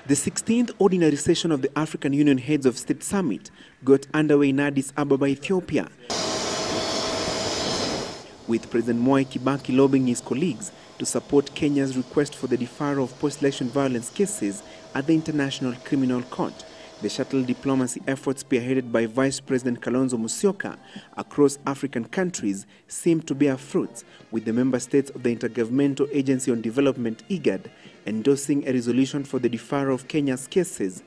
The 16th ordinary session of the African Union Heads of State Summit got underway in Addis Ababa, Ethiopia, with President Kibaki lobbying his colleagues to support Kenya's request for the deferral of post-election violence cases at the International Criminal Court. The shuttle diplomacy efforts spearheaded by Vice President Kalonzo Musyoka across African countries seem to bear fruits, with the member states of the Inter-Governmental Agency on Development IGAD endorsing a resolution for the deferral of Kenya's cases.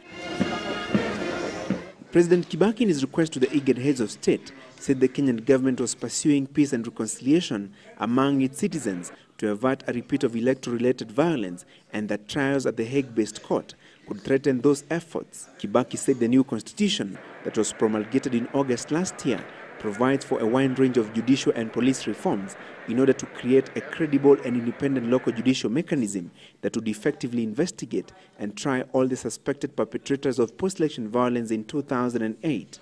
President Kibaki, in his request to the IGAD heads of state, said the Kenyan government was pursuing peace and reconciliation among its citizens to avert a repeat of electoral-related violence, and that trials at the Hague-based court could threaten those efforts. Kibaki said the new constitution that was promulgated in August last year provides for a wide range of judicial and police reforms in order to create a credible and independent local judicial mechanism that would effectively investigate and try all the suspected perpetrators of post-election violence in 2008.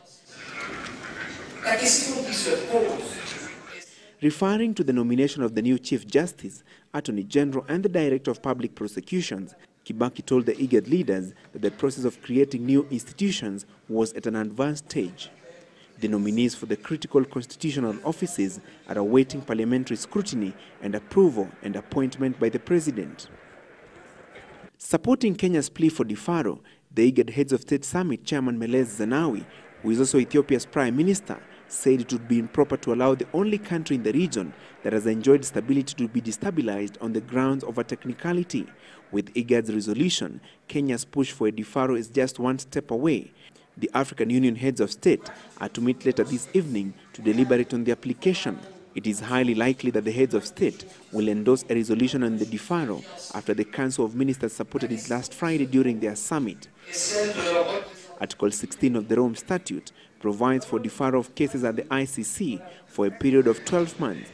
Referring to the nomination of the new Chief Justice, Attorney General and the Director of Public Prosecutions, Kibaki told the IGAD leaders that the process of creating new institutions was at an advanced stage. The nominees for the critical constitutional offices are awaiting parliamentary scrutiny and approval and appointment by the President. Supporting Kenya's plea for deferral, the IGAD Heads of State Summit Chairman Meles Zenawi, who is also Ethiopia's Prime Minister, said it would be improper to allow the only country in the region that has enjoyed stability to be destabilized on the grounds of a technicality. With IGAD's resolution, Kenya's push for a deferral is just one step away. The African Union heads of state are to meet later this evening to deliberate on the application. It is highly likely that the heads of state will endorse a resolution on the deferral after the Council of Ministers supported it last Friday during their summit. Article 16 of the Rome Statute provides for deferral of cases at the ICC for a period of 12 months.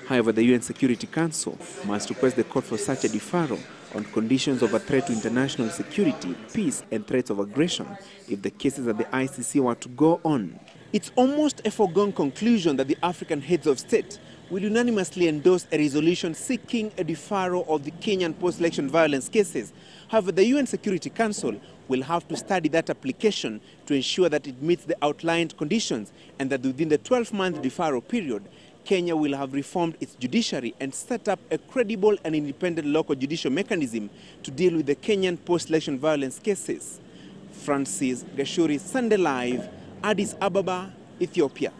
However, the UN Security Council must request the court for such a deferral on conditions of a threat to international security, peace, and threats of aggression if the cases at the ICC were to go on. It's almost a foregone conclusion that the African heads of state will unanimously endorse a resolution seeking a deferral of the Kenyan post-election violence cases. However, the UN Security Council will have to study that application to ensure that it meets the outlined conditions and that within the 12-month deferral period, Kenya will have reformed its judiciary and set up a credible and independent local judicial mechanism to deal with the Kenyan post-election violence cases. Francis Gachuri, Sunday Live, Addis Ababa, Ethiopia.